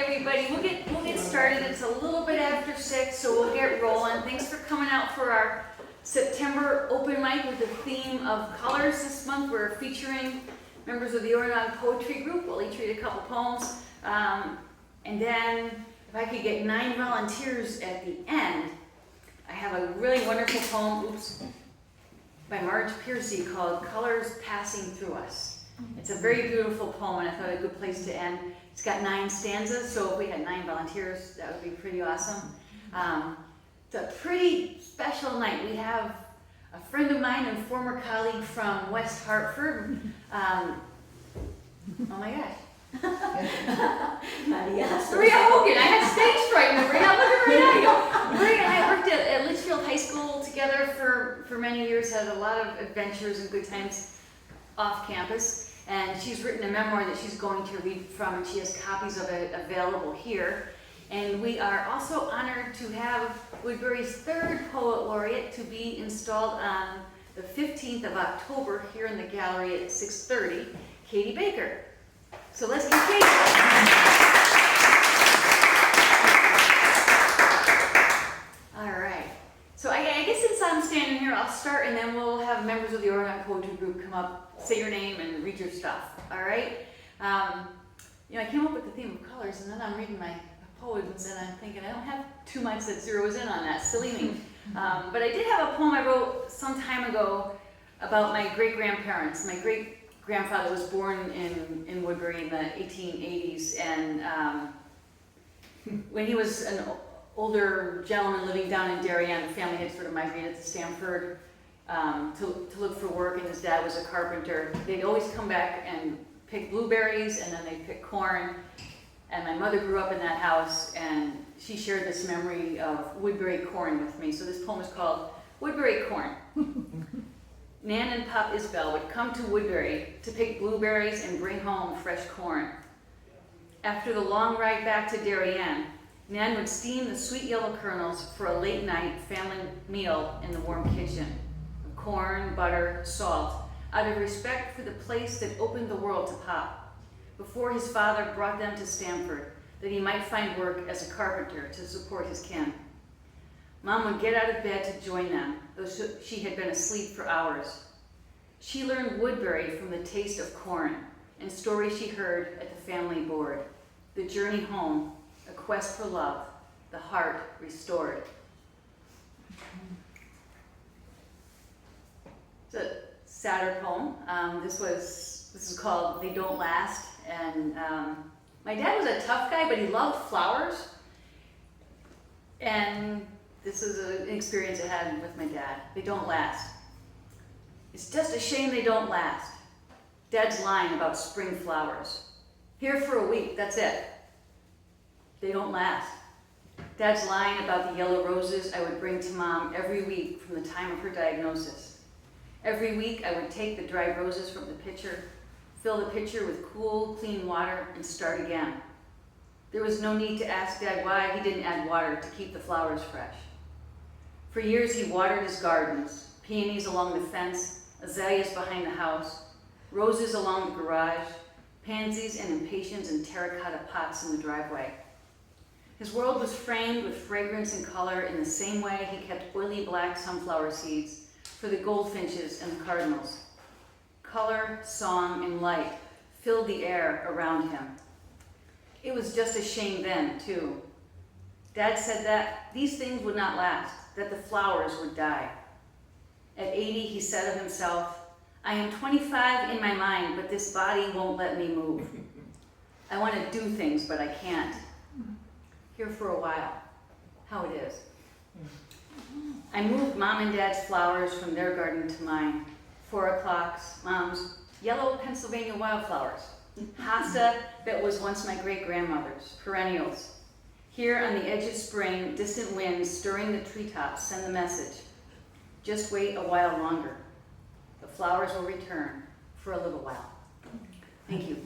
everybody. We'll get started. It's a little bit after 6, so we'll get rolling. Thanks for coming out for our September open mic with the theme of colors. This month we're featuring members of the Oregon Poetry Group. We'll each read a couple poems. And then if I could get 9 volunteers at the end, I have a really wonderful poem, by Marge Piercy called Colors Passing Through Us. It's a very beautiful poem, and I thought a good place to end. It's got 9 stanzas, so if we had 9 volunteers, that would be pretty awesome. It's a pretty special night. We have a friend of mine and former colleague from West Hartford. Oh my gosh. Maria Hogan. I had stage fright, Maria. Look at Maria. Maria and I worked at Litchfield High School together for many years, had a lot of adventures and good times off campus. And she's written a memoir that she's going to read from, and she has copies of it available here. And we are also honored to have Woodbury's 3rd poet laureate to be installed on the 15th of October here in the gallery at 6:30, Katie Baker. So let's get Katie. All right. So I guess since I'm standing here, I'll start, and then we'll have members of the Oregon Poetry Group come up, say your name, and read your stuff. All right? I came up with the theme of colors, and then I'm reading my poems, and I'm thinking I don't have too much that zeroes in on that. Silly me. But I did have a poem I wrote some time ago about my great-grandparents. My great-grandfather was born in Woodbury in the 1880s, and when he was an older gentleman living down in Darien, the family had sort of migrated to Stamford to look for work, and his dad was a carpenter. They'd always come back and pick blueberries, and then they'd pick corn. And my mother grew up in that house, and she shared this memory of Woodbury corn with me. So this poem is called Woodbury Corn. Nan and Pop Isbell would come to Woodbury to pick blueberries and bring home fresh corn. After the long ride back to Darien, Nan would steam the sweet yellow kernels for a late night family meal in the warm kitchen. Corn, butter, salt, out of respect for the place that opened the world to Pop, before his father brought them to Stamford, that he might find work as a carpenter to support his kin. Mom would get out of bed to join them, though she had been asleep for hours. She learned Woodbury from the taste of corn and stories she heard at the family board. The journey home, a quest for love, the heart restored. It's a sadder poem. This is called They Don't Last. And my dad was a tough guy, but he loved flowers. And this is an experience I had with my dad. They don't last. It's just a shame they don't last. Dad's lying about spring flowers. Here for a week, that's it. They don't last. Dad's lying about the yellow roses I would bring to Mom every week from the time of her diagnosis. Every week I would take the dried roses from the pitcher, fill the pitcher with cool, clean water, and start again. There was no need to ask Dad why he didn't add water to keep the flowers fresh. For years he watered his gardens, peonies along the fence, azaleas behind the house, roses along the garage, pansies and impatiens in terracotta pots in the driveway. His world was framed with fragrance and color in the same way he kept oily black sunflower seeds for the goldfinches and the cardinals. Color, song, and light filled the air around him. It was just a shame then, too. Dad said that these things would not last, that the flowers would die. At 80, he said of himself, I am 25 in my mind, but this body won't let me move. I want to do things, but I can't. Here for a while, how it is. I moved Mom and Dad's flowers from their garden to mine. 4 o'clocks, Mom's yellow Pennsylvania wildflowers. Hosta that was once my great-grandmother's, perennials. Here on the edge of spring, distant winds stirring the treetops send the message. Just wait a while longer. The flowers will return for a little while. Thank you.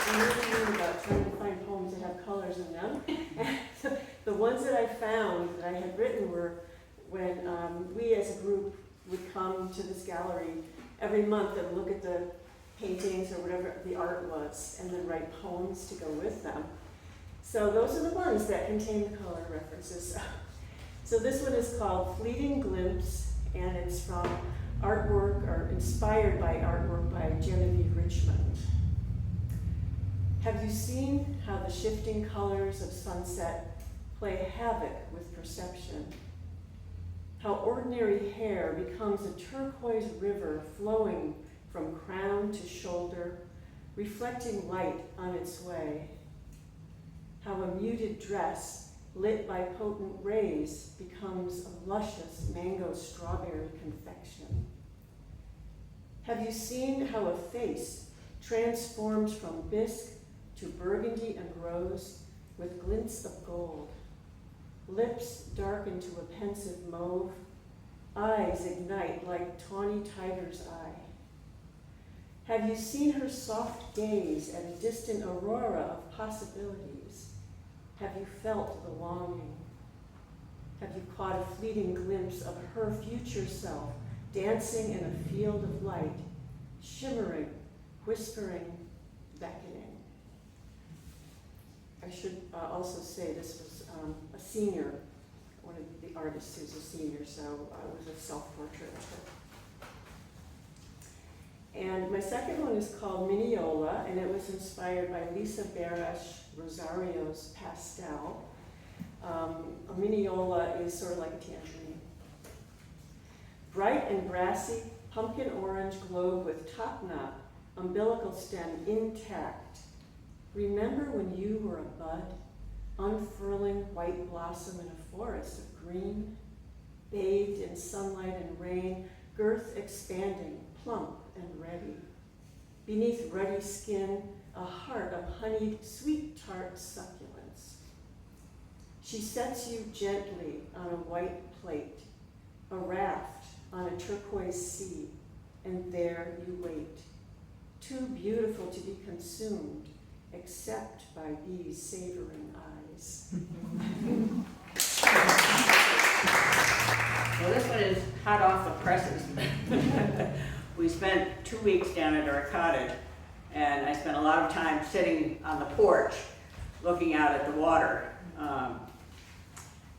I'm really new about trying to find poems that have colors in them. And the ones that I found that I had written were when we as a group would come to this gallery every month and look at the paintings or whatever the art was, and then write poems to go with them. So those are the ones that contain the color references. So this one is called Fleeting Glimpse, and it's from artwork, or inspired by artwork by Genevieve Richmond. Have you seen how the shifting colors of sunset play havoc with perception? How ordinary hair becomes a turquoise river flowing from crown to shoulder, reflecting light on its way. How a muted dress lit by potent rays becomes a luscious mango strawberry confection. Have you seen how a face transforms from bisque to burgundy and rose with glints of gold? Lips darken to a pensive mauve, eyes ignite like tawny tiger's eye. Have you seen her soft gaze at a distant aurora of possibilities? Have you felt the longing? Have you caught a fleeting glimpse of her future self dancing in a field of light, shimmering, whispering, beckoning? I should also say this was a senior, one of the artists who's a senior, so it was a self-portrait of her. And my second one is called Mineola, and it was inspired by Lisa Barash Rosario's pastel. A Mineola is sort of like a tangerine. Bright and brassy, pumpkin orange globe with top knot, umbilical stem intact. Remember when you were a bud, unfurling white blossom in a forest of green, bathed in sunlight and rain, girth expanding, plump and ready. Beneath ruddy skin, a heart of honeyed, sweet tart succulence. She sets you gently on a white plate, a raft on a turquoise sea, and there you wait, too beautiful to be consumed, except by these savoring eyes. Well, this one is hot off the presses. We spent 2 weeks down at our cottage, and I spent a lot of time sitting on the porch looking out at the water.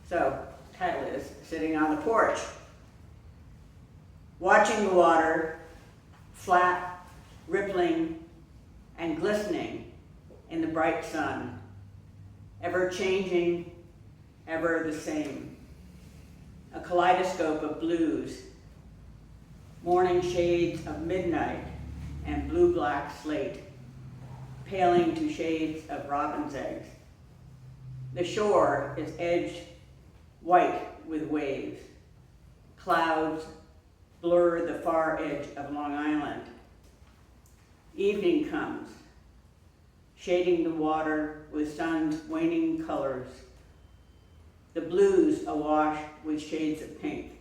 So, title is Sitting on the Porch. Watching the water, flat, rippling, and glistening in the bright sun, ever changing, ever the same. A kaleidoscope of blues, morning shades of midnight and blue-black slate, paling to shades of robin's eggs. The shore is edged white with waves. Clouds blur the far edge of Long Island. Evening comes, shading the water with sun's waning colors. The blues awash with shades of pink.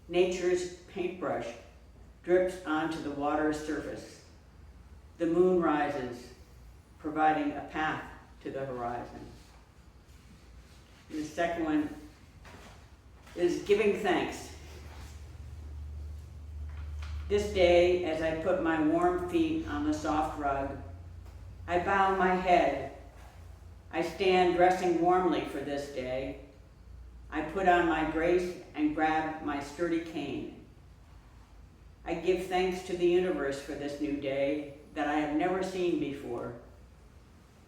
Nature's paintbrush drips onto the water's surface. The moon rises, providing a path to the horizon. And the second one is giving thanks. This day, as I put my warm feet on the soft rug, I bow my head. I stand dressing warmly for this day. I put on my brace and grab my sturdy cane. I give thanks to the universe for this new day that I have never seen before.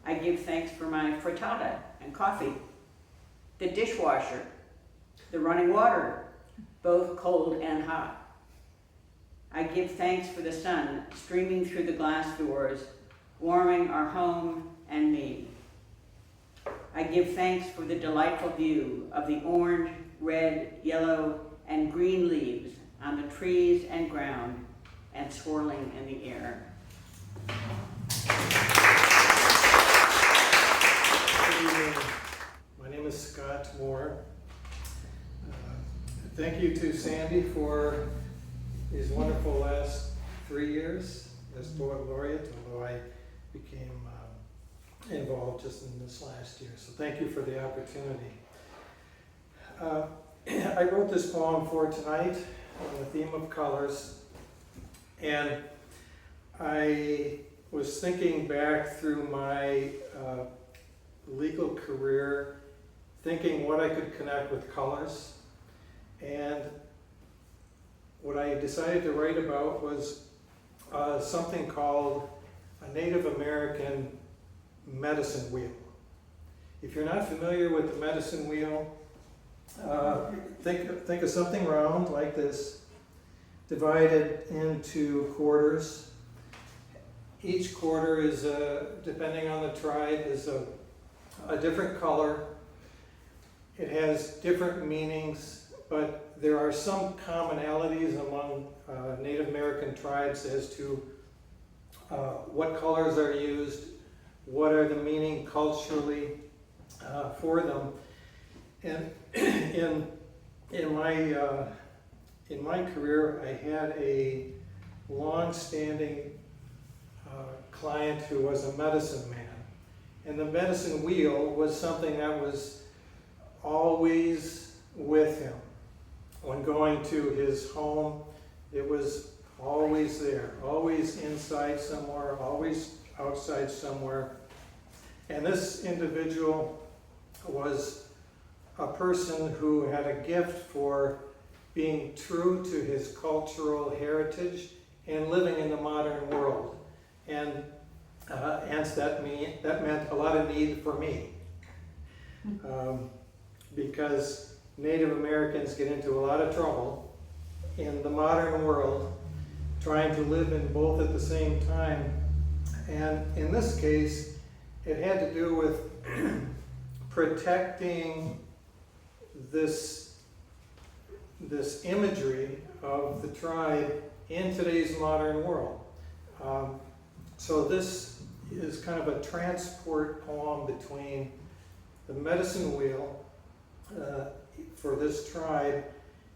I give thanks for my frittata and coffee, the dishwasher, the running water, both cold and hot. I give thanks for the sun streaming through the glass doors, warming our home and me. I give thanks for the delightful view of the orange, red, yellow, and green leaves on the trees and ground and swirling in the air. Good evening. My name is Scott Moore. Thank you to Sandy for these wonderful last 3 years as Poet Laureate, although I became involved just in this last year. So thank you for the opportunity. I wrote this poem for tonight on the theme of colors, and I was thinking back through my legal career, thinking what I could connect with colors. And what I decided to write about was something called a Native American medicine wheel. If you're not familiar with the medicine wheel, think of something round like this, divided into quarters. Each quarter is, depending on the tribe, is a different color. It has different meanings, but there are some commonalities among Native American tribes as to what colors are used, what are the meaning culturally for them. And in my career, I had a long-standing client who was a medicine man, and the medicine wheel was something that was always with him. When going to his home, it was always there, always inside somewhere, always outside somewhere. And this individual was a person who had a gift for being true to his cultural heritage and living in the modern world. And hence that meant a lot of need for me. Because Native Americans get into a lot of trouble in the modern world trying to live in both at the same time. And in this case, it had to do with protecting this imagery of the tribe in today's modern world. So this is kind of a transport poem between the medicine wheel for this tribe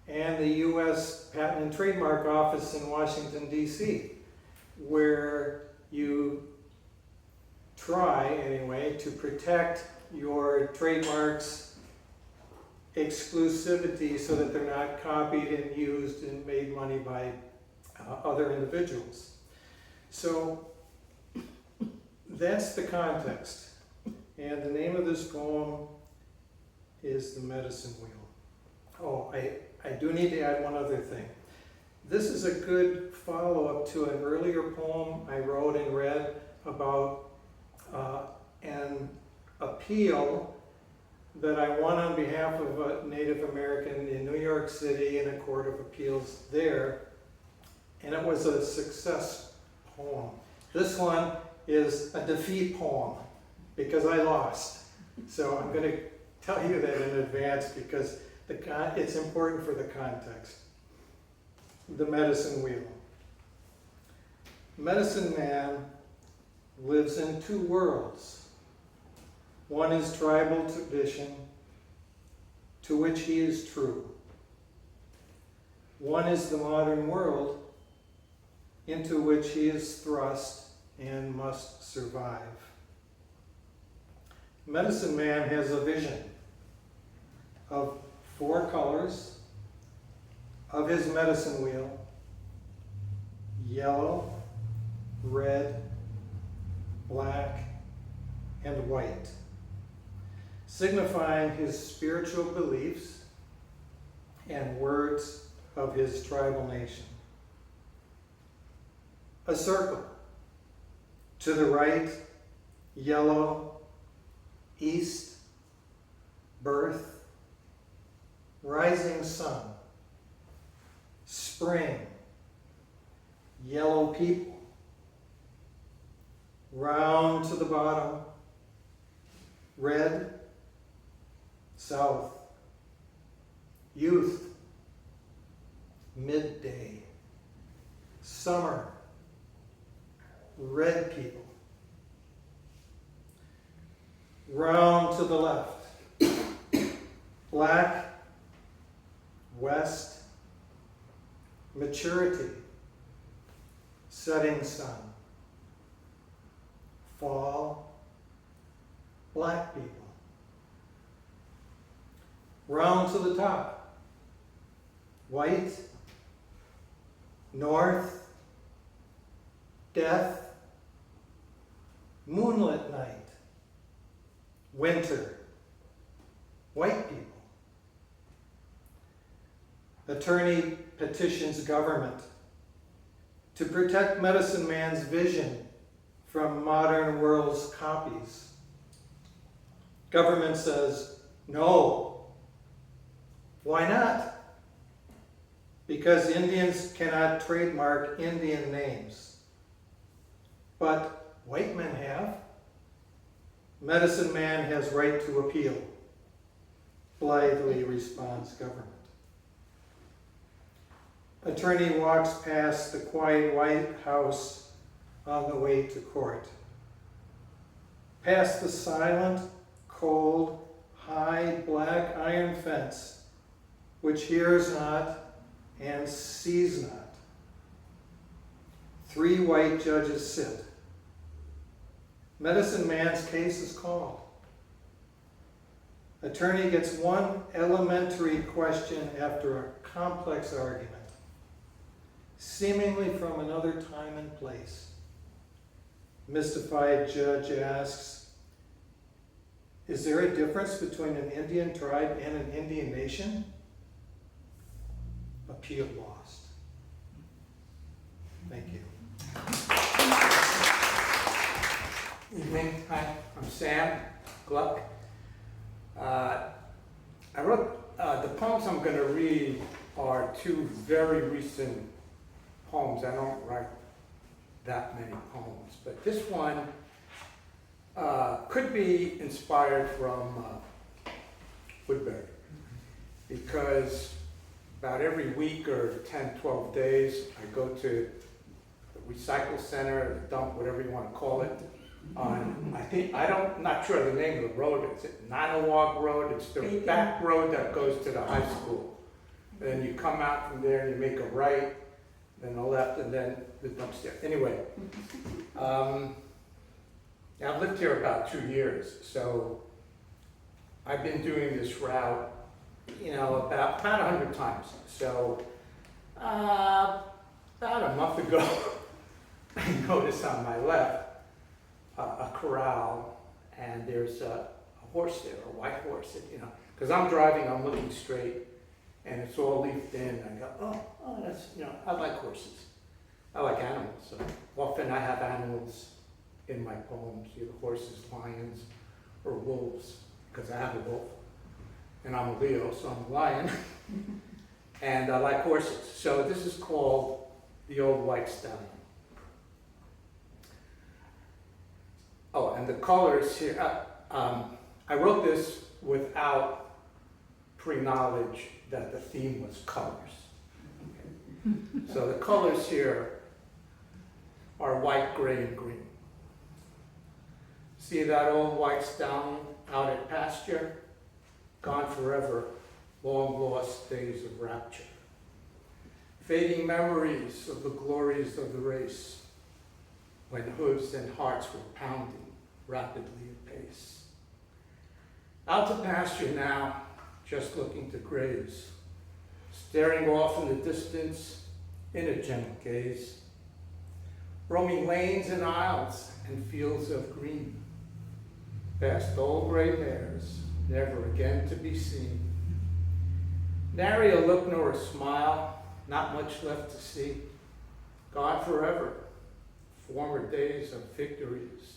and the U.S. Patent and Trademark Office in Washington, D.C., where you try, anyway, to protect your trademarks' exclusivity so that they're not copied and used and made money by other individuals. So that's the context. And the name of this poem is The Medicine Wheel. Oh, I do need to add one other thing. This is a good follow-up to an earlier poem I wrote and read about an appeal that I won on behalf of a Native American in New York City in a court of appeals there, and it was a success poem. This one is a defeat poem because I lost. So I'm going to tell you that in advance because it's important for the context. The medicine wheel. Medicine man lives in two worlds. One is tribal tradition, to which he is true. One is the modern world, into which he is thrust and must survive. Medicine man has a vision of 4 colors of his medicine wheel: yellow, red, black, and white, signifying his spiritual beliefs and words of his tribal nation. A circle. To the right, yellow, east, birth, rising sun, spring, yellow people. Round to the bottom, red, south, youth, midday, summer, red people. Round to the left, black, west, maturity, setting sun, fall, black people. Round to the top, white, north, death, moonlit night, winter, white people. Attorney petitions government to protect medicine man's vision from modern world's copies. Government says, no. Why not? Because Indians cannot trademark Indian names. But white men have. Medicine man has right to appeal. Blithely responds government. Attorney walks past the quiet White House on the way to court. Past the silent, cold, high black iron fence, which hears not and sees not. 3 white judges sit. Medicine man's case is called. Attorney gets one elementary question after a complex argument, seemingly from another time and place. Mystified judge asks, is there a difference between an Indian tribe and an Indian nation? Appeal lost. Thank you. Evening. Hi, I'm Sam Gluck. I wrote, the poems I'm going to read are 2 very recent poems. I don't write that many poems, but this one could be inspired from Woodbury, because about every week or 10, 12 days, I go to the recycle center, the dump, whatever you want to call it, on, not sure the name of the road. It's Nanawag Road. It's the back road that goes to the high school. Then you come out from there and you make a right, then a left, and then the dumpster. Anyway, I've lived here about 2 years, so I've been doing this route, about 100 times. So about a month ago, I noticed on my left a corral, and there's a horse there, a white horse, because I'm driving, I'm looking straight, and it's all leafed in. I go, oh, that's, I like horses. I like animals. So often I have animals in my poems, either horses, lions, or wolves, because I have a wolf. And I'm a Leo, so I'm a lion. And I like horses. So this is called The Old White Stallion. Oh, and the colors here, I wrote this without pre-knowledge that the theme was colors. Okay. So the colors here are white, gray, and green. See that old white stallion out at pasture? Gone forever, long lost days of rapture. Fading memories of the glories of the race, when hooves and hearts were pounding rapidly at pace. Out to pasture now, just looking to graze, staring off in the distance in a gentle gaze, roaming lanes and aisles and fields of green, past old gray hairs, never again to be seen. Nary a look nor a smile, not much left to see, gone forever, former days of victories.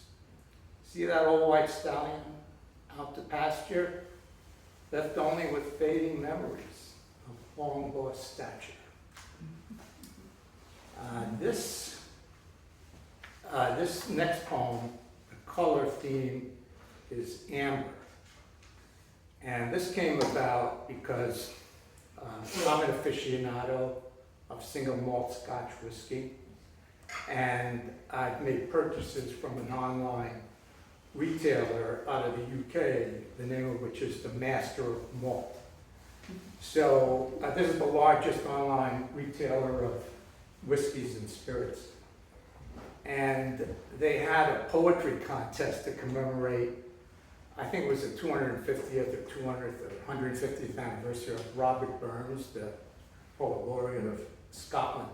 See that old white stallion out to pasture, left only with fading memories of long lost stature. This next poem, the color theme is amber. And this came about because I'm an aficionado of single malt Scotch whiskey, and I've made purchases from an online retailer out of the UK, the name of which is the Master of Malt. So this is the largest online retailer of whiskeys and spirits. And they had a poetry contest to commemorate, I think it was the 250th or 200th or 150th anniversary of Robert Burns, the poet laureate of Scotland.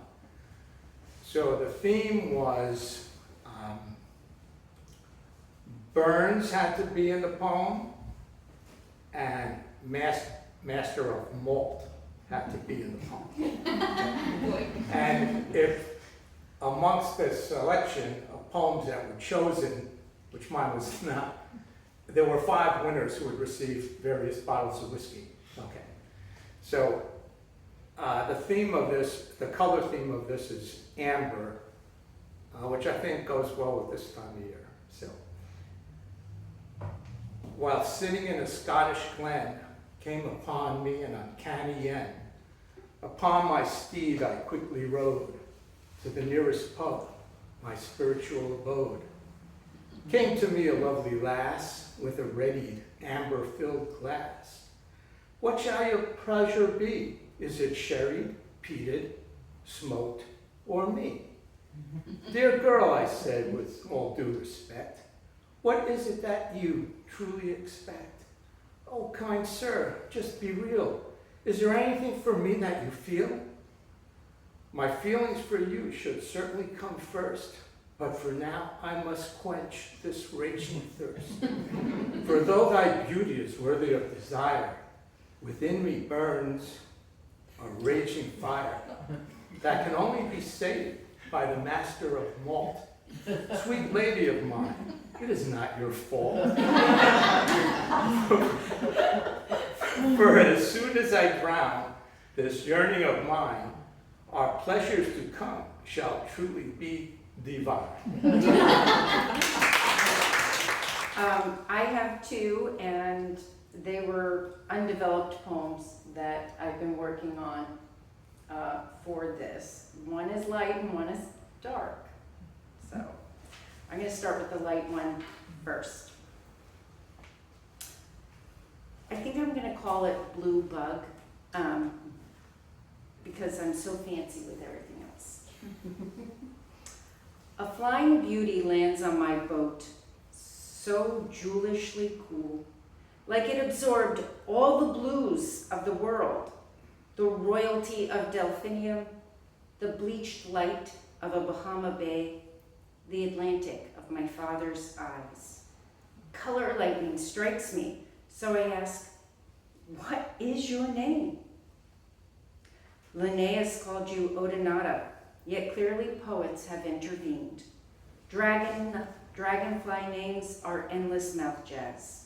So the theme was Burns had to be in the poem, and Master of Malt had to be in the poem. And if amongst this selection of poems that were chosen, which mine was not, there were 5 winners who would receive various bottles of whiskey. Okay. So the theme of this, the color theme of this is amber, which I think goes well with this time of year. So, while sitting in a Scottish glen, came upon me an uncanny end. Upon my steed I quickly rode to the nearest pub, my spiritual abode. Came to me a lovely lass with a readied, amber-filled glass. What shall your pleasure be? Is it sherried, peated, smoked, or me? Dear girl, I said with all due respect, what is it that you truly expect? Oh, kind sir, just be real. Is there anything for me that you feel? My feelings for you should certainly come first, but for now I must quench this raging thirst. For though thy beauty is worthy of desire, within me burns a raging fire that can only be sated by the master of malt. Sweet lady of mine, it is not your fault. For as soon as I drown this yearning of mine, our pleasures to come shall truly be divine. I have 2, and they were undeveloped poems that I've been working on for this. One is light and one is dark. So I'm going to start with the light one first. I think I'm going to call it Blue Bug because I'm so fancy with everything else. A flying beauty lands on my boat, so jewelishly cool, like it absorbed all the blues of the world, the royalty of Delphinium, the bleached light of a Bahama Bay, the Atlantic of my father's eyes. Color lightning strikes me, so I ask, what is your name? Linnaeus called you Odonata, yet clearly poets have intervened. Dragonfly names are endless mouth jazz.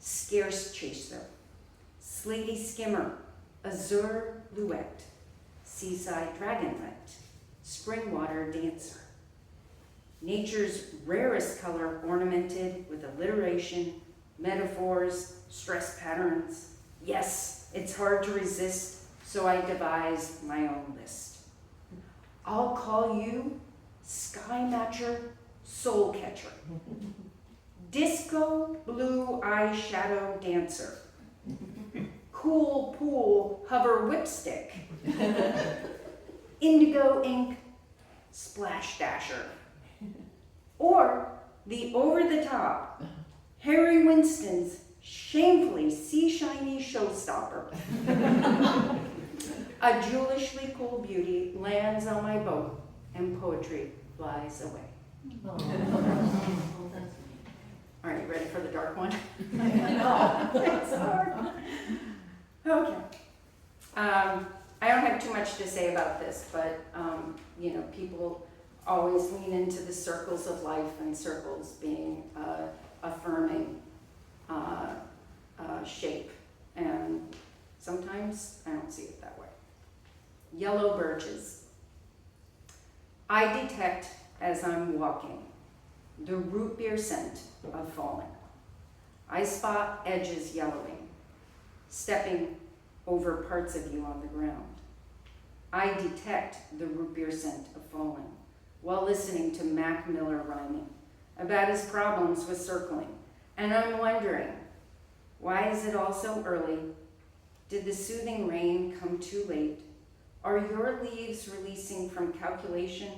Scarce chaser, slaty skimmer, azure luette, seaside dragonlet, spring water dancer. Nature's rarest color ornamented with alliteration, metaphors, stress patterns. Yes, it's hard to resist, so I devised my own list. I'll call you Sky Matcher Soul Catcher, Disco Blue Eyeshadow Dancer, Cool Pool Hover Whipstick, Indigo Ink Splash Dasher, or the over-the-top Harry Winston's shamefully sea-shiny showstopper. A jewelishly cool beauty lands on my boat and poetry flies away. All right, ready for the dark one? It's hard. Okay. I don't have too much to say about this, but people always lean into the circles of life, and circles being affirming shape, and sometimes I don't see it that way. Yellow birches. I detect as I'm walking the root beer scent of falling. I spot edges yellowing, stepping over parts of you on the ground. I detect the root beer scent of falling while listening to Mac Miller rhyming about his problems with circling. And I'm wondering, why is it all so early? Did the soothing rain come too late? Are your leaves releasing from calculation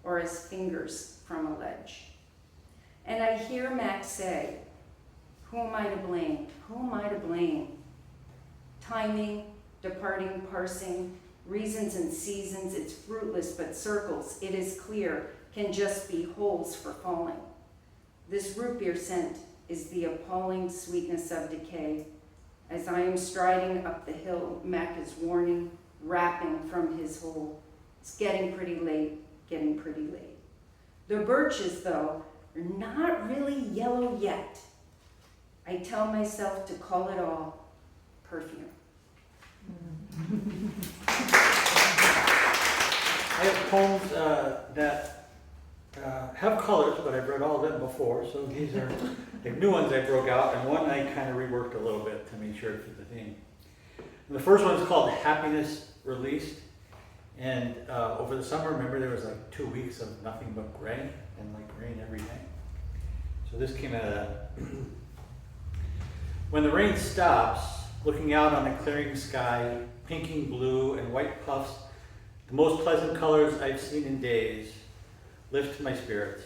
or as fingers from a ledge? And I hear Mac say, who am I to blame? Who am I to blame? Timing, departing, parsing, Reasons and seasons, it's fruitless but circles, it is clear, can just be holes for falling. This root beer scent is the appalling sweetness of decay. As I am striding up the hill, Mac is warning, rapping from his hole. It's getting pretty late, getting pretty late. The birches, though, are not really yellow yet. I tell myself to call it all perfume. I have poems that have colors, but I've read all of them before, so these are like new ones I broke out, and one I kind of reworked a little bit to make sure it fit the theme. And the first one is called Happiness Released, and over the summer, remember there was like 2 weeks of nothing but gray, and like rain every day. So this came out of that. When the rain stops, looking out on a clearing sky, pinking blue and white puffs, the most pleasant colors I've seen in days, lift my spirits.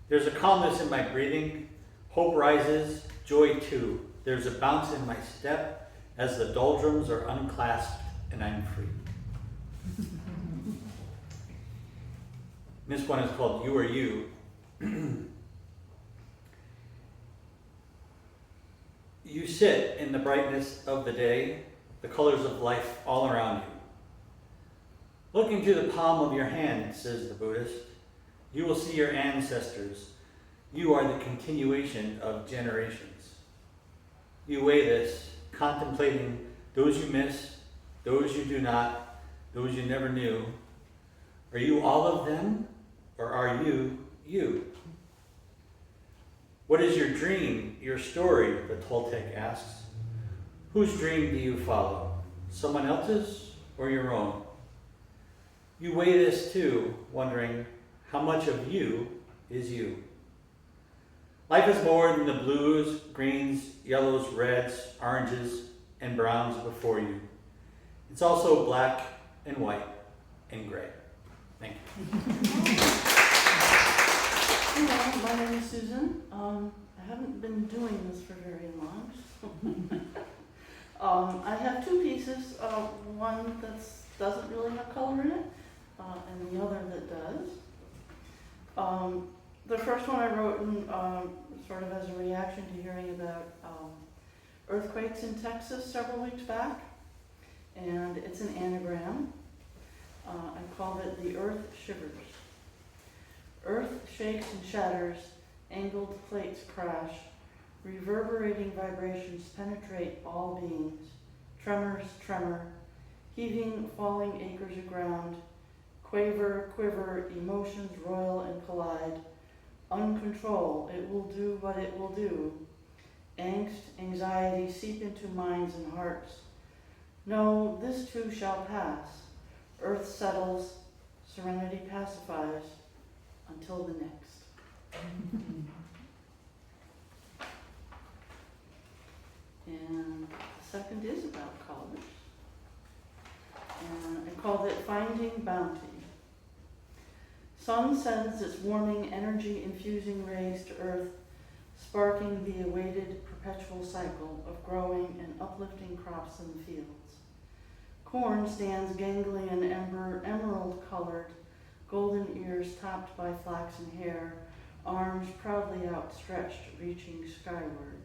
There's a calmness in my breathing, hope rises, joy too. There's a bounce in my step as the doldrums are unclasped and I'm free. This one is called You Are You. You sit in the brightness of the day, the colors of life all around you. Look into the palm of your hand, says the Buddhist. You will see your ancestors. You are the continuation of generations. You weigh this, contemplating those you miss, those you do not, those you never knew. Are you all of them, or are you you? What is your dream, your story, the Toltec asks. Whose dream do you follow? Someone else's or your own? You weigh this too, wondering how much of you is you. Life is more than the blues, greens, yellows, reds, oranges, and browns before you. It's also black and white and gray. Thank you. Hello, my name is Susan. I haven't been doing this for very long. I have two pieces, one that doesn't really have color in it, and the other that does. The first one I wrote in, sort of as a reaction to hearing about earthquakes in Texas several weeks back, and it's an anagram. I called it The Earth Shivers. Earth shakes and shatters, angled plates crash, reverberating vibrations penetrate all beings. Tremors tremor, heaving, falling acres of ground, quaver, quiver, emotions roil and collide. Uncontrol, it will do what it will do. Angst, anxiety seep into minds and hearts. No, this too shall pass. Earth settles, serenity pacifies, until the next. And the second is about colors. And I called it Finding Bounty. Sun sends its warming, energy-infusing rays to Earth, sparking the awaited perpetual cycle of growing and uplifting crops in the fields. Corn stands ganglion, emerald-colored, golden ears topped by flaxen hair, arms proudly outstretched, reaching skyward.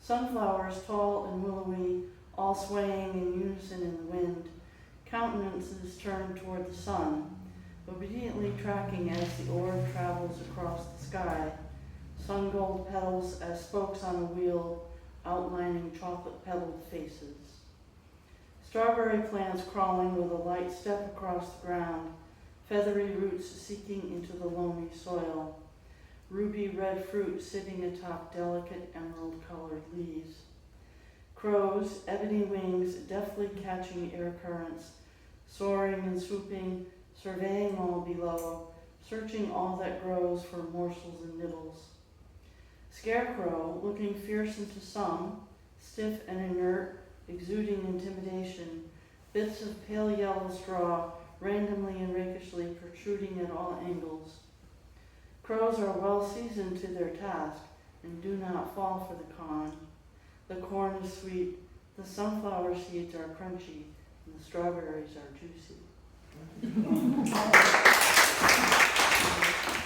Sunflowers, tall and willowy, all swaying in unison in the wind, countenances turned toward the sun, obediently tracking as the orb travels across the sky, sun-gold petals as spokes on a wheel, outlining chocolate-petaled faces. Strawberry plants crawling with a light step across the ground, feathery roots seeking into the loamy soil, ruby red fruit sitting atop delicate emerald-colored leaves. Crows, ebony wings deftly catching air currents, soaring and swooping, surveying all below, searching all that grows for morsels and nibbles. Scarecrow, looking fierce into some, stiff and inert, exuding intimidation, bits of pale yellow straw randomly and rakishly protruding at all angles. Crows are well seasoned to their task and do not fall for the con. The corn is sweet, the sunflower seeds are crunchy, and the strawberries are juicy.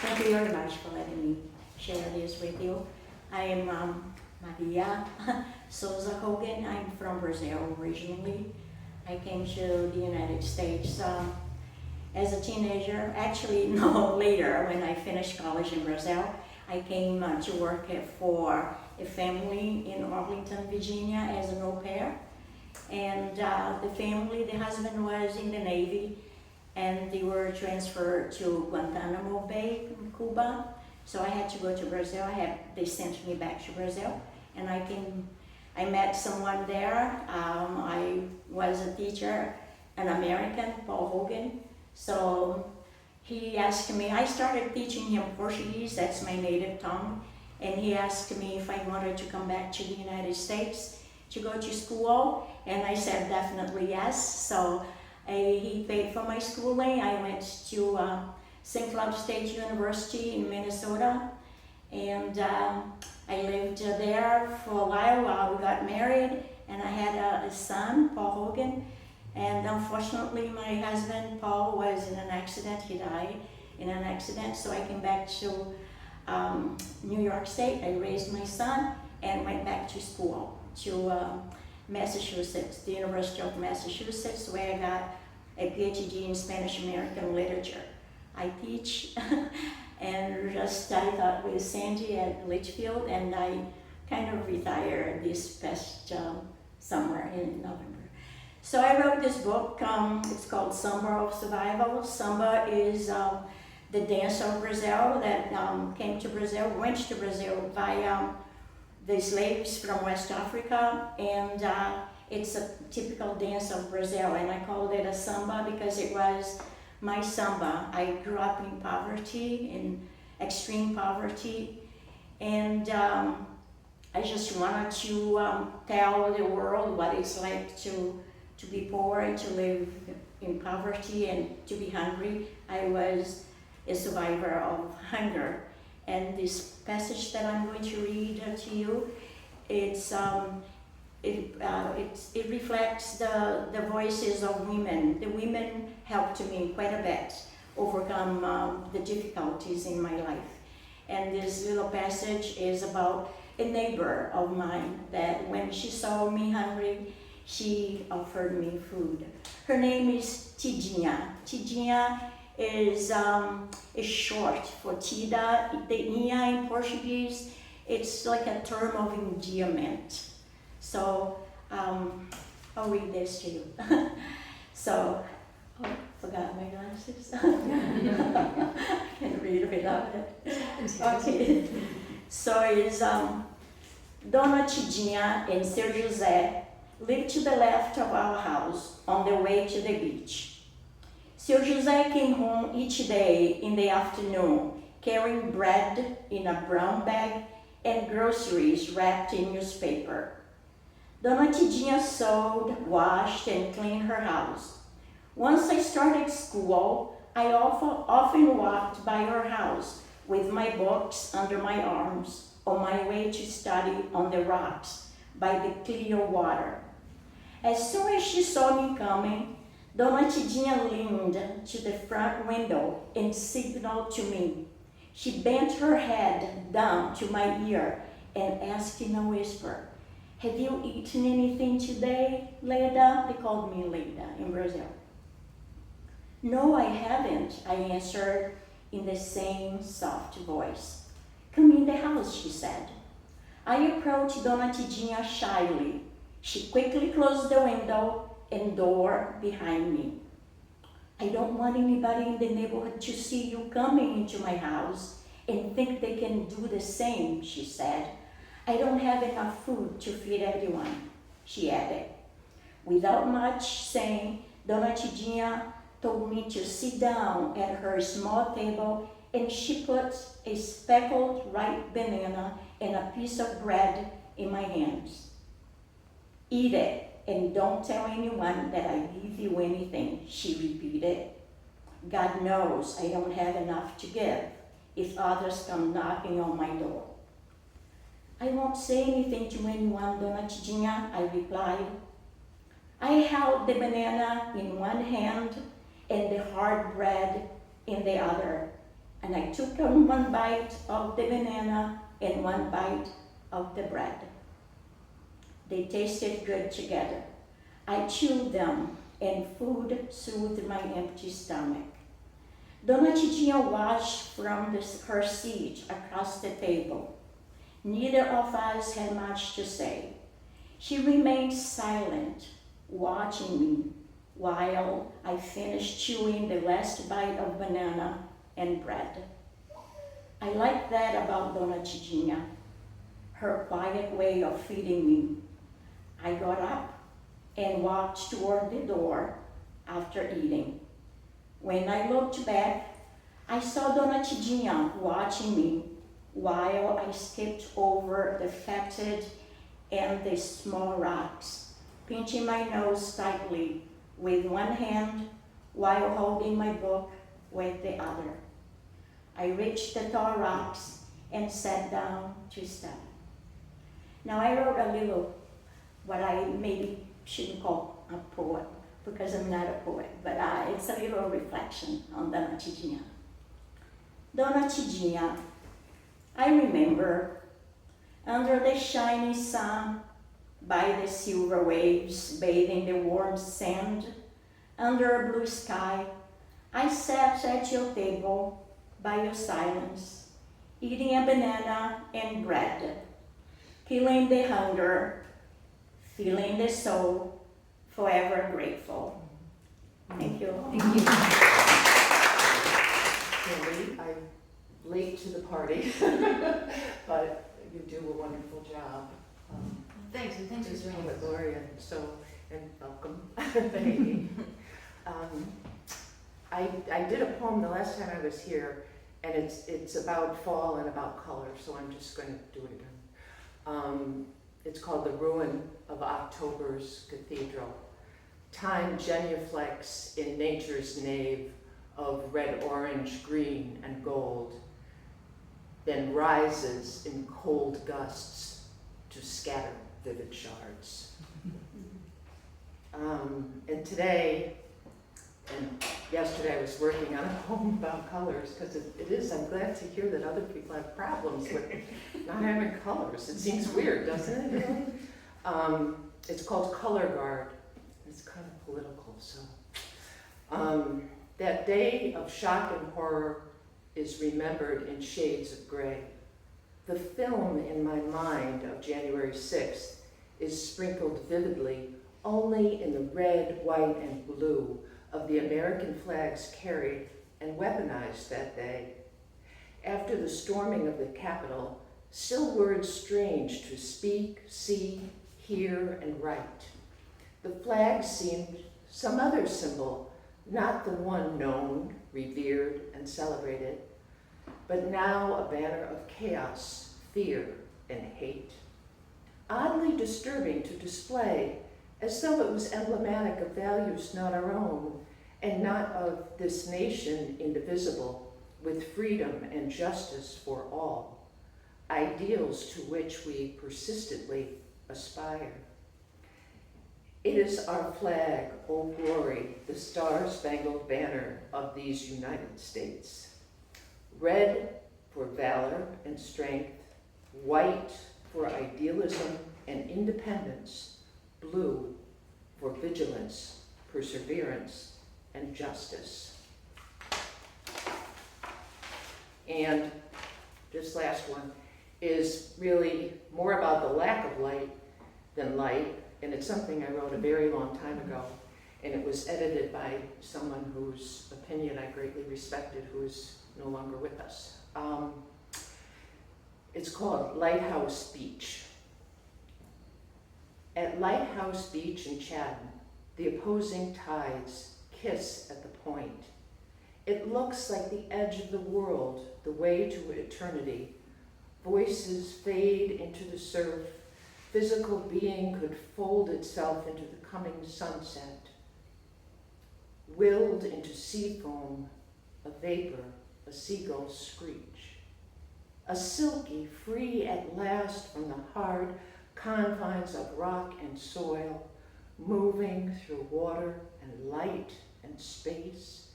Thank you very much for letting me share this with you. I am Maria Souza Hogan. I'm from Brazil originally. I came to the United States as a teenager. Actually, no, later when I finished college in Brazil. I came to work for a family in Arlington, Virginia as an au pair. And the family, the husband was in the Navy, and they were transferred to Guantanamo Bay in Cuba. So I had to go to Brazil. They sent me back to Brazil, and I met someone there. I was a teacher, an American, Paul Hogan. So he asked me, I started teaching him Portuguese, that's my native tongue, and he asked me if I wanted to come back to the United States to go to school, and I said definitely yes. So he paid for my schooling. I went to St. Cloud State University in Minnesota, and I lived there for a while we got married, and I had a son, Paul Hogan, and unfortunately my husband, Paul, was in an accident. He died in an accident, so I came back to New York State. I raised my son and went back to school to Massachusetts, the University of Massachusetts, where I got a PhD in Spanish American literature. I teach and just I thought with Sandy at Litchfield, and I kind of retired this past summer in November. So I wrote this book, it's called Samba of Survival. Samba is the dance of Brazil that went to Brazil by the slaves from West Africa, and it's a typical dance of Brazil, and I called it a samba because it was my samba. I grew up in poverty, in extreme poverty, and I just wanted to tell the world what it's like to be poor and to live in poverty and to be hungry. I was a survivor of hunger. And this passage that I'm going to read to you, it reflects the voices of women. The women helped me quite a bit overcome the difficulties in my life. And this little passage is about a neighbor of mine that when she saw me hungry, she offered me food. Her name is Tidinha. Tidinha is short for Tida. The Inha in Portuguese, it's like a term of endearment. So I'll read this to you. So, oh, forgot my glasses. I can read without it. Okay. So it's Dona Tidinha and Seu José lived to the left of our house on their way to the beach. Seu José came home each day in the afternoon, carrying bread in a brown bag and groceries wrapped in newspaper. Dona Tidinha sewed, washed, and cleaned her house. Once I started school, I often walked by her house with my books under my arms on my way to study on the rocks by the clear water. As soon as she saw me coming, Dona Tidinha leaned to the front window and signaled to me. She bent her head down to my ear and asked in a whisper, "Have you eaten anything today, Leda?" They called me Leda in Brazil. "No, I haven't," I answered in the same soft voice. "Come in the house," she said. I approached Dona Tidinha shyly. She quickly closed the window and door behind me. "I don't want anybody in the neighborhood to see you coming into my house and think they can do the same," she said. "I don't have enough food to feed everyone," she added. Without much saying, Dona Tidinha told me to sit down at her small table, and she put a speckled ripe banana and a piece of bread in my hands. "Eat it, and don't tell anyone that I give you anything," she repeated. "God knows I don't have enough to give if others come knocking on my door." "I won't say anything to anyone, Dona Tidinha," I replied. I held the banana in one hand and the hard bread in the other, and I took one bite of the banana and one bite of the bread. They tasted good together. I chewed them, and food soothed my empty stomach. Dona Tidinha watched from her seat across the table. Neither of us had much to say. She remained silent, watching me, while I finished chewing the last bite of banana and bread. I like that about Dona Tidinha, her quiet way of feeding me. I got up and walked toward the door after eating. When I looked back, I saw Dona Tidinha watching me while I skipped over the fatted and the small rocks, pinching my nose tightly with one hand while holding my book with the other. I reached the tall rocks and sat down to study. Now I wrote a little, what I maybe shouldn't call a poem, because I'm not a poet, but it's a little reflection on Dona Tidinha. Dona Tidinha, I remember, under the shining sun, by the silver waves bathing the warm sand, under a blue sky, I sat at your table, by your silence, eating a banana and bread, killing the hunger, feeling the soul, forever grateful. Thank you. Thank you. Cindy, I'm late to the party, but you do a wonderful job. Thanks, and thanks for Just bringing with it. Gloria, and welcome, Amy. I did a poem the last time I was here, and it's about fall and about color, so I'm just going to do it again. It's called The Ruin of October's Cathedral. Time genuflects in nature's nave of red, orange, green, and gold, then rises in cold gusts to scatter vivid shards. And today, and yesterday I was working on a poem about colors, because I'm glad to hear that other people have problems with not having colors. It seems weird, doesn't it, really? It's called Color Guard. It's kind of political, so. That day of shock and horror is remembered in shades of gray. The film in my mind of January 6th is sprinkled vividly only in the red, white, and blue of the American flags carried and weaponized that day. After the storming of the Capitol, still words strange to speak, see, hear, and write. The flag seemed some other symbol, not the one known, revered, and celebrated, but now a banner of chaos, fear, and hate. Oddly disturbing to display, as though it was emblematic of values not our own, and not of this nation indivisible, with freedom and justice for all, ideals to which we persistently aspire. It is our flag, O glory, the star-spangled banner of these United States. Red for valor and strength, white for idealism and independence, blue for vigilance, perseverance, and justice. And this last one is really more about the lack of light than light, and it's something I wrote a very long time ago, and it was edited by someone whose opinion I greatly respected, who is no longer with us. It's called Lighthouse Beach. At Lighthouse Beach in Chatham, the opposing tides kiss at the point. It looks like the edge of the world, the way to eternity. Voices fade into the surf. Physical being could fold itself into the coming sunset. Willed into sea foam, a vapor, a seagull's screech. A silky, free at last from the hard confines of rock and soil, moving through water and light and space,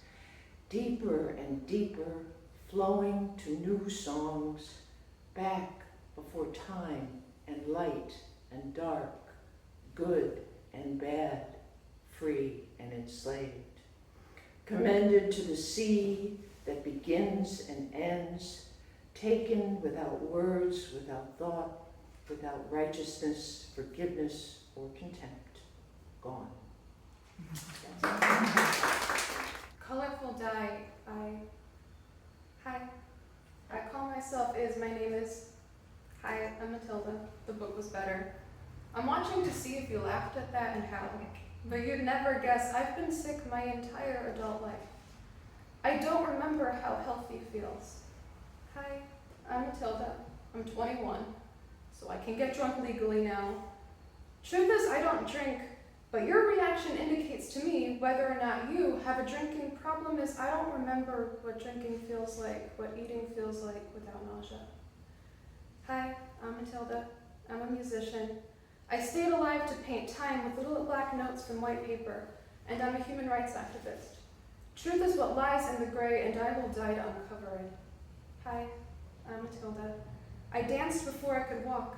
deeper and deeper, flowing to new songs, back before time and light and dark, good and bad, free and enslaved. Commended to the sea that begins and ends, taken without words, without thought, without righteousness, forgiveness, or contempt, gone. Colorful dye. I call myself my name is. Hi, I'm Matilda. The book was better. I'm watching to see if you laughed at that and how. But you'd never guess I've been sick my entire adult life. I don't remember how healthy feels. Hi, I'm Matilda. I'm 21, so I can get drunk legally now. Truth is, I don't drink, but your reaction indicates to me whether or not you have a drinking problem. Is I don't remember what drinking feels like, what eating feels like without nausea. Hi, I'm Matilda. I'm a musician. I stayed alive to paint time with little black notes from white paper, and I'm a human rights activist. Truth is what lies in the gray, and I will die to uncover it. Hi, I'm Matilda. I danced before I could walk,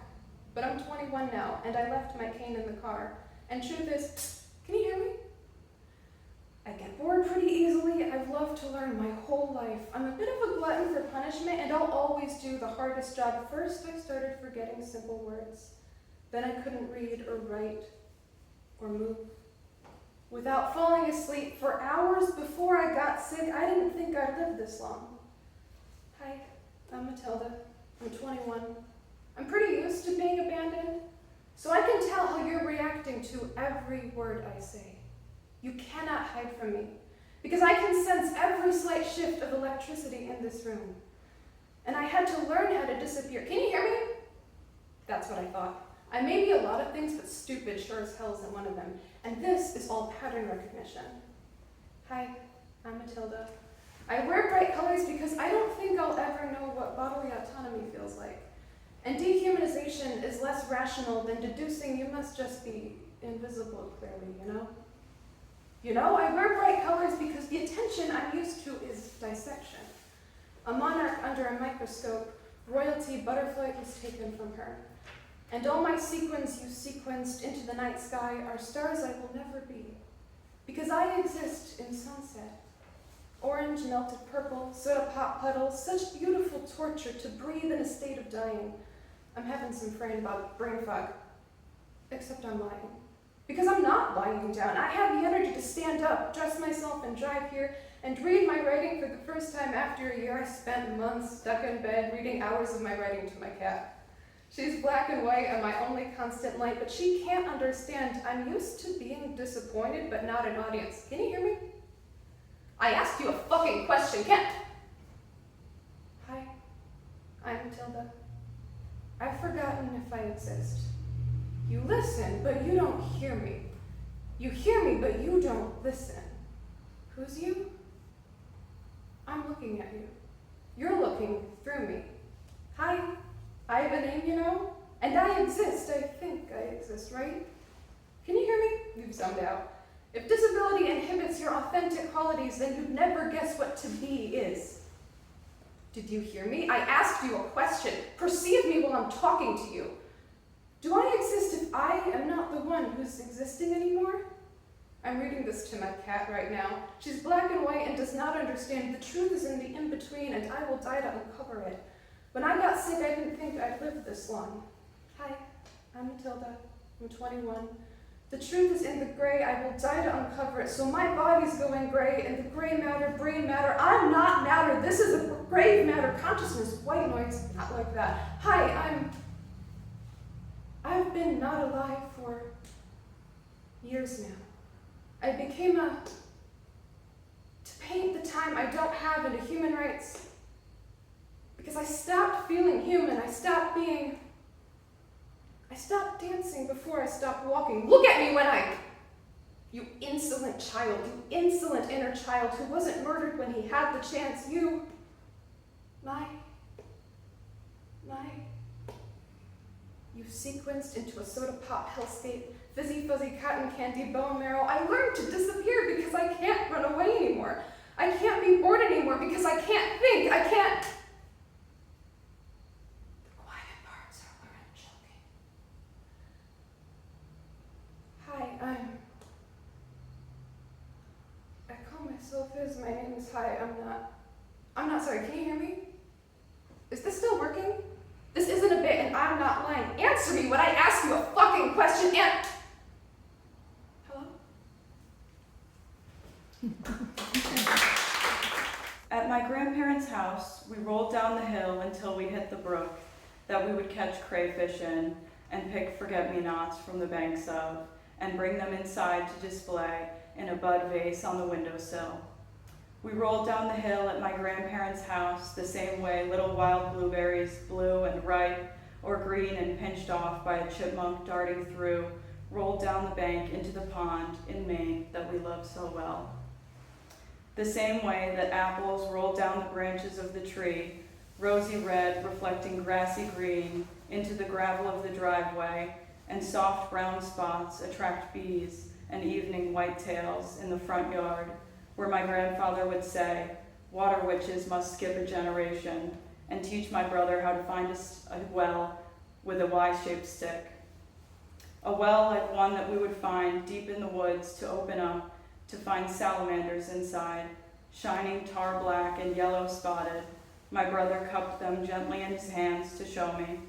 but I'm 21 now, and I left my cane in the car. And truth is, can you hear me? I get bored pretty easily. I've loved to learn my whole life. I'm a bit of a glutton for punishment, and I'll always do the hardest job. First, I started forgetting simple words. Then I couldn't read or write or move. Without falling asleep for hours before I got sick, I didn't think I'd live this long. Hi, I'm Matilda. I'm 21. I'm pretty used to being abandoned, so I can tell how you're reacting to every word I say. You cannot hide from me, because I can sense every slight shift of electricity in this room. And I had to learn how to disappear. Can you hear me? That's what I thought. I may be a lot of things, but stupid sure as hell isn't one of them. And this is all pattern recognition. Hi, I'm Matilda. I wear bright colors because I don't think I'll ever know what bodily autonomy feels like. And dehumanization is less rational than deducing you must just be invisible clearly, you know? You know, I wear bright colors because the attention I'm used to is dissection. A monarch under a microscope, royalty butterfly was taken from her. And all my sequins you sequenced into the night sky are stars I will never be. Because I exist in sunset. Orange melted purple, soda pop puddles, such beautiful torture to breathe in a state of dying. I'm having some brain fog. Except I'm lying. Because I'm not lying down. I have the energy to stand up, dress myself, and drive here, and read my writing for the first time after a year I spent months stuck in bed reading hours of my writing to my cat. She's black and white and my only constant light, but she can't understand. I'm used to being disappointed, but not an audience. Can you hear me? I asked you a fucking question, Kent! Hi, I'm Matilda. I've forgotten if I exist. You listen, but you don't hear me. You hear me, but you don't listen. Who's you? I'm looking at you. You're looking through me. Hi, I have a name, you know? And I exist. I think I exist, right? Can you hear me? You've zoned out. If disability inhibits your authentic qualities, then you'd never guess what to be is. Did you hear me? I asked you a question. Perceive me while I'm talking to you. Do I exist if I am not the one who's existing anymore? I'm reading this to my cat right now. She's black and white and does not understand. The truth is in the in-between, and I will die to uncover it. When I got sick, I didn't think I'd live this long. Hi, I'm Matilda. I'm 21. The truth is in the gray. I will die to uncover it. So my body's going gray, and the gray matter, brain matter. I'm not matter. This is a grave matter. Consciousness, white noise, not like that. Hi, I've been not alive for years now. I became to paint the time I don't have into human rights. Because I stopped feeling human. I stopped dancing before I stopped walking. Look at me you insolent child, you insolent inner child who wasn't murdered when he had the chance. You sequenced into a soda pop hellscape, fizzy fuzzy cotton candy bone marrow. I learned to disappear because I can't run away anymore. I can't be bored anymore because I can't think. I can't. The quiet parts are where I'm choking. Hi, I call myself Iz. My name is Hi. I'm not sorry. Can you hear me? Is this still working? This isn't a bit and I'm not lying. Answer me when I ask you a fucking question and... Hello? At my grandparents' house, we rolled down the hill until we hit the brook that we would catch crayfish in and pick forget-me-nots from the banks of and bring them inside to display in a bud vase on the windowsill. We rolled down the hill at my grandparents' house the same way little wild blueberries, blue and ripe, or green and pinched off by a chipmunk darting through, rolled down the bank into the pond in Maine that we love so well. The same way that apples rolled down the branches of the tree, rosy red reflecting grassy green into the gravel of the driveway, and soft brown spots attract bees and evening whitetails in the front yard, where my grandfather would say, water witches must skip a generation, and teach my brother how to find a well with a Y-shaped stick. A well like one that we would find deep in the woods to open up to find salamanders inside, shining tar black and yellow spotted. My brother cupped them gently in his hands to show me,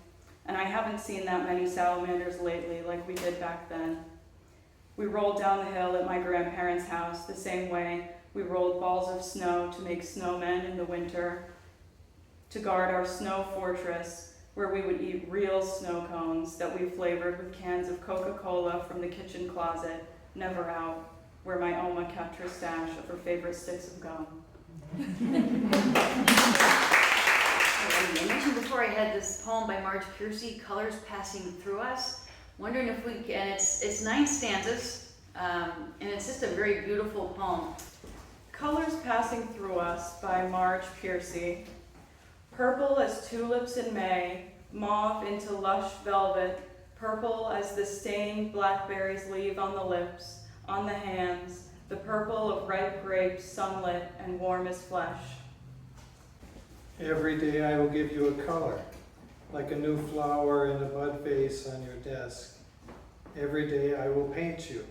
and I haven't seen that many salamanders lately like we did back then. We rolled down the hill at my grandparents' house the same way we rolled balls of snow to make snowmen in the winter, to guard our snow fortress where we would eat real snow cones that we flavored with cans of Coca-Cola from the kitchen closet, never out, where my Oma kept her stash of her favorite sticks of gum. I mentioned before I had this poem by Marge Piercy, Colors Passing Through Us. Wondering if we can, it's 9 stanzas, and it's just a very beautiful poem. Colors Passing Through Us by Marge Piercy. Purple as tulips in May, mauve into lush velvet, purple as the stained blackberries leave on the lips, on the hands, the purple of ripe grapes sunlit and warm as flesh. Every day I will give you a color, like a new flower in a bud vase on your desk. Every day I will paint you,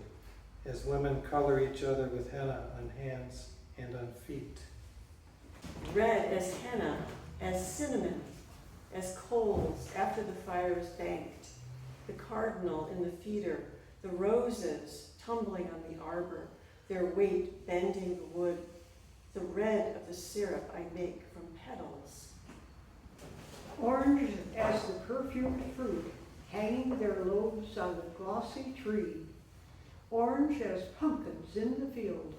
as women color each other with henna on hands and on feet. Red as henna, as cinnamon, as coals after the fire is banked, the cardinal in the feeder, the roses tumbling on the arbor, their weight bending the wood, the red of the syrup I make from petals. Orange as the perfumed fruit, hanging their lobes on the glossy tree. Orange as pumpkins in the field,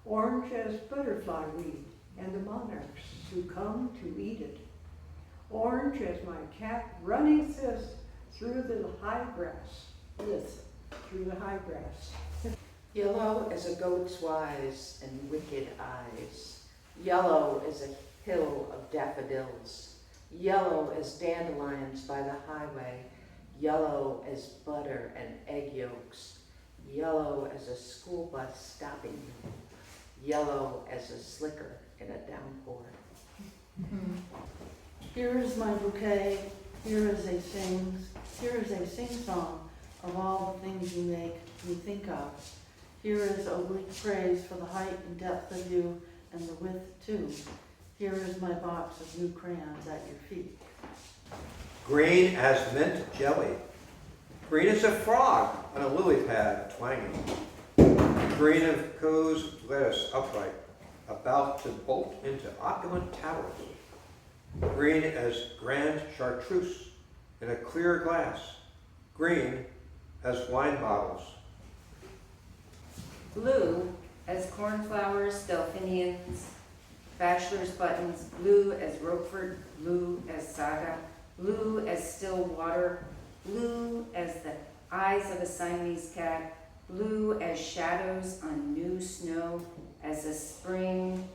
orange as butterfly weed and the monarchs who come to eat it. Orange as my cat running through the high grass, through the high grass. Yellow as a goat's wise and wicked eyes. Yellow as a hill of daffodils. Yellow as dandelions by the highway. Yellow as butter and egg yolks. Yellow as a school bus stopping you. Yellow as a slicker in a downpour. Here is my bouquet, here is a sing-song of all the things you make me think of. Here is oblique praise for the height and depth of you and the width too. Here is my box of new crayons at your feet. Green as mint jelly. Green as a frog on a lily pad twanging. Green of Coe's lettuce upright, about to bolt into opulent towers. Green as grand chartreuse in a clear glass. Green as wine bottles. Blue as cornflowers, delphiniums, bachelor's buttons, blue as Roquefort, blue as Saga, blue as still water, blue as the eyes of a Siamese cat, blue as shadows on new snow, as a spring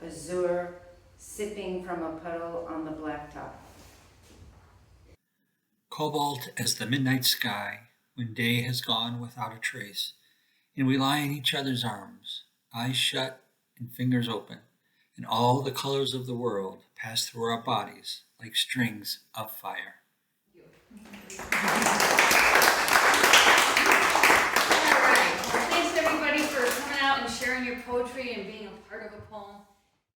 azure sipping from a puddle on the blacktop. Cobalt as the midnight sky, when day has gone without a trace, and we lie in each other's arms, eyes shut and fingers open, and all the colors of the world pass through our bodies like strings of fire. All right. Well, thanks everybody for coming out and sharing your poetry and being a part of a poem.